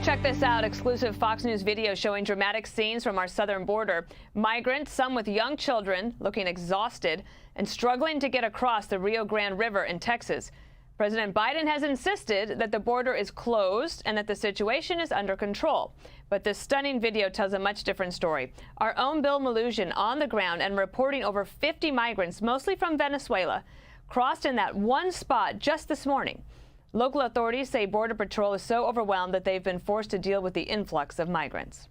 Check this out. Exclusive Fox News video showing dramatic scenes from our southern border. Migrants, some with young children, looking exhausted and struggling to get across the Rio Grande River in Texas. President Biden has insisted that the border is closed and that the situation is under control. But this stunning video tells a much different story. Our own Bill Melugin on the ground and reporting over 50 migrants, mostly from Venezuela, crossed in that one spot just this morning. Local authorities say Border Patrol is so overwhelmed that they've been forced to deal with the influx of migrants.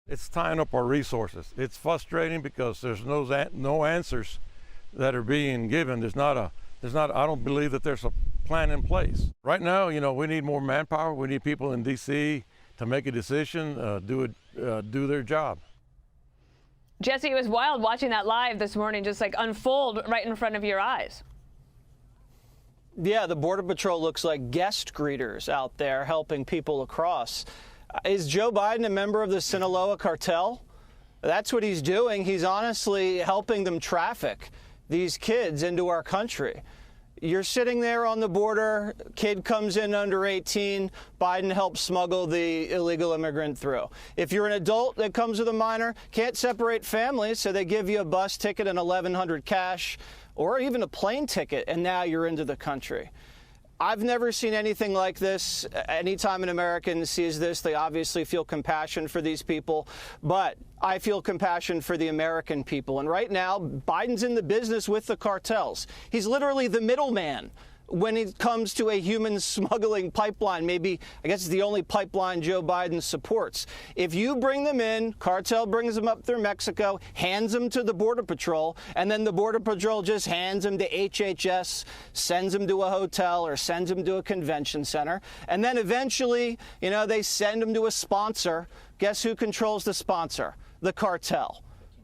It's tying up our resources. It's frustrating because there's no answers that are being given. I don't believe that there's a plan in place. Right now, we need more manpower. We need people in D.C. to make a decision, do their job. Jesse, it was wild watching that live this morning, just like unfold right in front of your eyes. Yeah, the Border Patrol looks like guest greeters out there helping people across. Is Joe Biden a member of the Sinaloa cartel? That's what he's doing. He's honestly helping them traffic these kids into our country. You're sitting there on the border, kid comes in under 18, Biden helps smuggle the illegal immigrant through. If you're an adult that comes with a minor, can't separate families, so they give you a bus ticket and $1,100 cash, or even a plane ticket, and now you're into the country. I've never seen anything like this. Anytime an American sees this, they obviously feel compassion for these people, but I feel compassion for the American people. And right now, Biden's in the business with the cartels. He's literally the middleman when it comes to a human smuggling pipeline. Maybe, I guess it's the only pipeline Joe Biden supports. If you bring them in, cartel brings them up through Mexico, hands them to the Border Patrol, and then the Border Patrol just hands them to HHS, sends them to a hotel or sends them to a convention center. And then eventually, they send them to a sponsor. Guess who controls the sponsor? The cartel.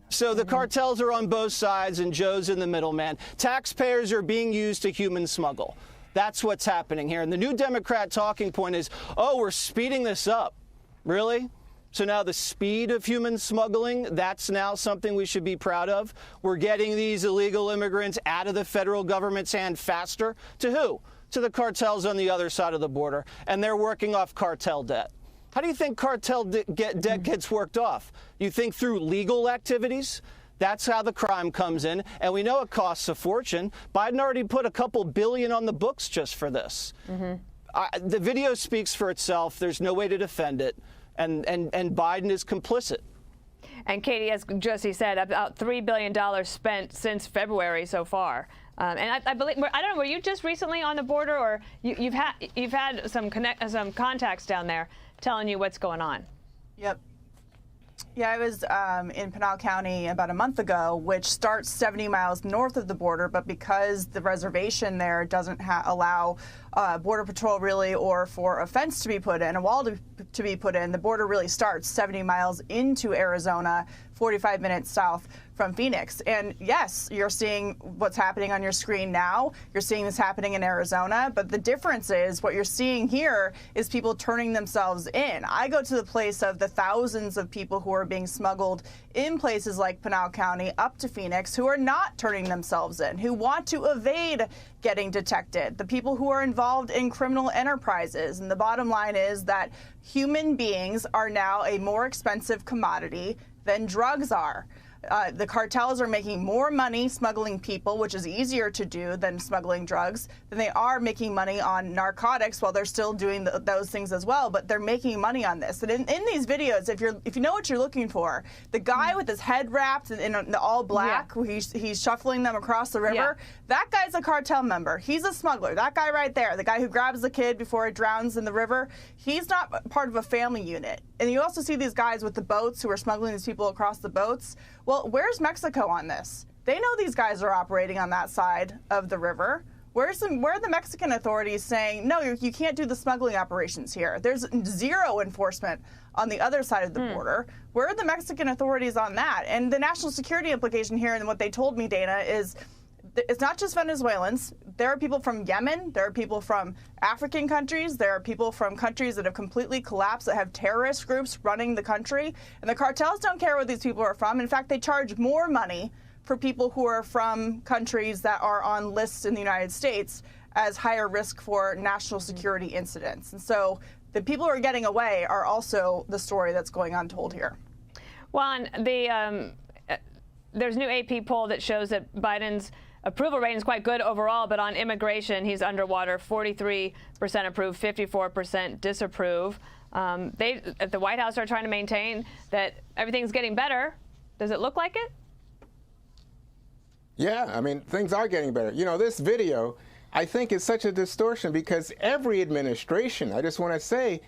So the cartels are on both sides, and Joe's in the middle, man. Taxpayers are being used to human smuggle. That's what's happening here. And the new Democrat talking point is, oh, we're speeding this up. Really? So now the speed of human smuggling, that's now something we should be proud of. We're getting these illegal immigrants out of the federal government's hand faster. To who? To the cartels on the other side of the border. And they're working off cartel debt. How do you think cartel debt gets worked off? You think through legal activities? That's how the crime comes in, and we know it costs a fortune. Biden already put a couple billion on the books just for this. The video speaks for itself. There's no way to defend it, and Biden is complicit. And Katie, as Jesse said, about $3 billion spent since February so far. And I believe, I don't know, were you just recently on the border, or you've had some contacts down there telling you what's going on? Yep. Yeah, I was in Pinal County about a month ago, which starts 70 miles north of the border, but because the reservation there doesn't allow Border Patrol really, or for a fence to be put in, a wall to be put in, the border really starts 70 miles into Arizona, 45 minutes south from Phoenix. And yes, you're seeing what's happening on your screen now. You're seeing this happening in Arizona, but the difference is what you're seeing here is people turning themselves in. I go to the place of the thousands of people who are being smuggled in places like Pinal County up to Phoenix who are not turning themselves in, who want to evade getting detected, the people who are involved in criminal enterprises. And the bottom line is that human beings are now a more expensive commodity than drugs are. The cartels are making more money smuggling people, which is easier to do than smuggling drugs, than they are making money on narcotics, while they're still doing those things as well. But they're making money on this. And in these videos, if you know what you're looking for, the guy with his head wrapped in the all black, he's shuffling them across the river, that guy's a cartel member. He's a smuggler. That guy right there, the guy who grabs the kid before it drowns in the river, he's not part of a family unit. And you also see these guys with the boats who are smuggling these people across the boats. Well, where's Mexico on this? They know these guys are operating on that side of the river. Where are the Mexican authorities saying, no, you can't do the smuggling operations here? There's zero enforcement on the other side of the border. Where are the Mexican authorities on that? And the national security implication here, and what they told me, Dana, is it's not just Venezuelans. There are people from Yemen. There are people from African countries. There are people from countries that have completely collapsed, that have terrorist groups running the country. And the cartels don't care where these people are from. In fact, they charge more money for people who are from countries that are on lists in the United States as higher risk for national security incidents. And so the people who are getting away are also the story that's going untold here. Juan, there's a new AP poll that shows that Biden's approval rating is quite good overall, but on immigration, he's underwater. 43% approve, 54% disapprove. They at the White House are trying to maintain that everything's getting better. Does it look like it? Yeah, I mean, things are getting better. You know, this video, I think, is such a distortion because every administration, I just want to say,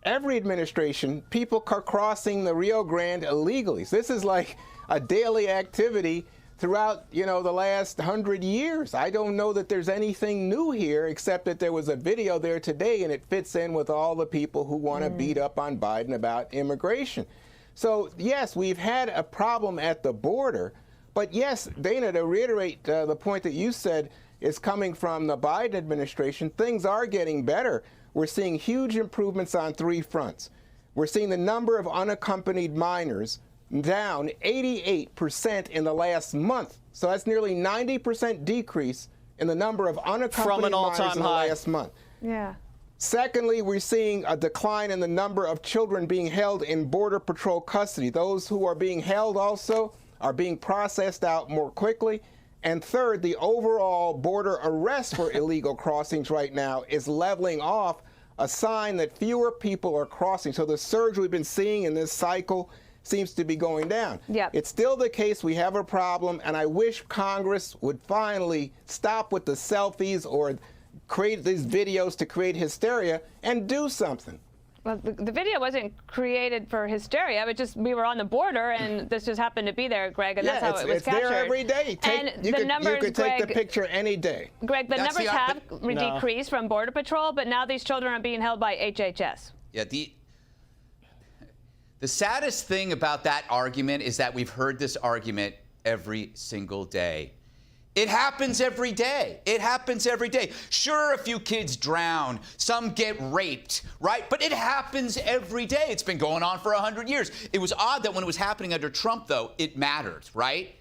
every administration, people are crossing the Rio Grande illegally. So this is like a daily activity throughout, you know, the last 100 years. I don't know that there's anything new here except that there was a video there today and it fits in with all the people who want to beat up on Biden about immigration. So, yes, we've had a problem at the border. But yes, Dana, to reiterate the point that you said is coming from the Biden administration, things are getting better. We're seeing huge improvements on three fronts. We're seeing the number of unaccompanied minors down 88% in the last month. So that's nearly 90% decrease in the number of unaccompanied minors in the last month. Yeah. Secondly, we're seeing a decline in the number of children being held in Border Patrol custody. Those who are being held also are being processed out more quickly. And third, the overall border arrest for illegal crossings right now is leveling off, a sign that fewer people are crossing. So the surge we've been seeing in this cycle seems to be going down. Yep. It's still the case we have a problem, and I wish Congress would finally stop with the selfies or create these videos to create hysteria and do something. Well, the video wasn't created for hysteria. It just we were on the border, and this just happened to be there, Greg, and that's how it was captured. It's there every day. You could take the picture any day. Greg, the numbers have decreased from Border Patrol, but now these children are being held by HHS. Yeah, the saddest thing about that argument is that we've heard this argument every single day. It happens every day. It happens every day. Sure, a few kids drown, some get raped, right? But it happens every day. It's been going on for 100 years. It was odd that when it was happening under Trump, though, it mattered, right?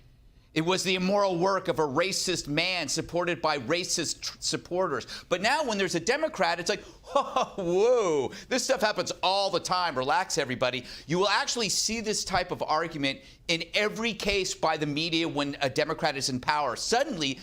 It was the immoral work of a racist man supported by racist supporters. But now when there's a Democrat, it's like, whoa, this stuff happens all the time. Relax, everybody. You will actually see this type of argument in every case by the media when a Democrat is in power. Suddenly,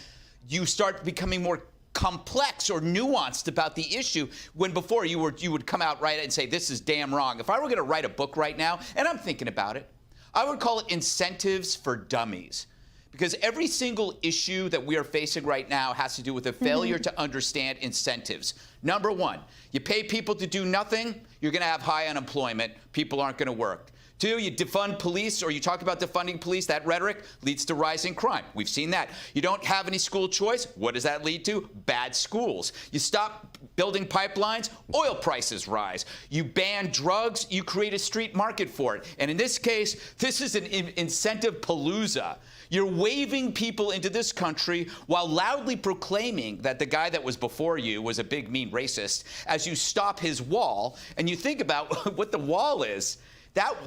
you start becoming more complex or nuanced about the issue when before you would come out right and say, this is damn wrong. If I were going to write a book right now, and I'm thinking about it, I would call it Incentives for Dummies. Because every single issue that we are facing right now has to do with a failure to understand incentives. Number one, you pay people to do nothing, you're going to have high unemployment. People aren't going to work. Two, you defund police, or you talk about defunding police. That rhetoric leads to rising crime. We've seen that. You don't have any school choice. What does that lead to? Bad schools. You stop building pipelines, oil prices rise. You ban drugs, you create a street market for it. And in this case, this is an incentive palooza. You're waving people into this country while loudly proclaiming that the guy that was before you was a big, mean racist as you stop his wall. And you think about what the wall is.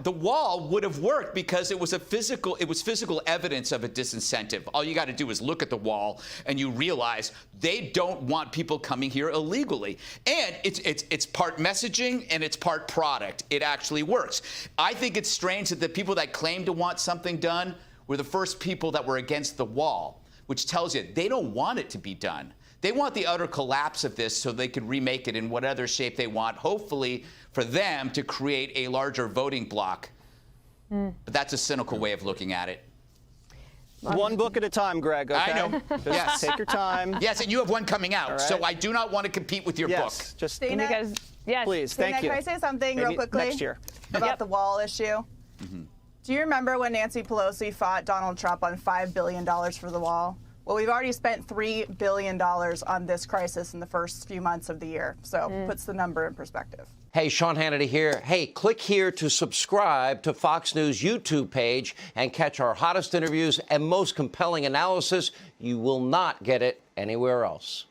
The wall would have worked because it was physical evidence of a disincentive. All you got to do is look at the wall and you realize they don't want people coming here illegally. And it's part messaging and it's part product. It actually works. I think it's strange that the people that claim to want something done were the first people that were against the wall, which tells you they don't want it to be done. They want the utter collapse of this so they can remake it in whatever shape they want, hopefully for them to create a larger voting bloc. But that's a cynical way of looking at it. One book at a time, Greg, okay? I know. Just yes. Take your time. Yes, and you have one coming out, right. so I do not want to compete with your book. Just Dana, Because, yes. please, Dana, thank you. Can I say something Maybe real quickly next year. about the wall issue? Do you remember when Nancy Pelosi fought Donald Trump on $5 billion for the wall? Well, we've already spent $3 billion on this crisis in the first few months of the year. So puts the number in perspective. Hey, Sean Hannity here. Hey, click here to subscribe to Fox News YouTube page and catch our hottest interviews and most compelling analysis. You will not get it anywhere else.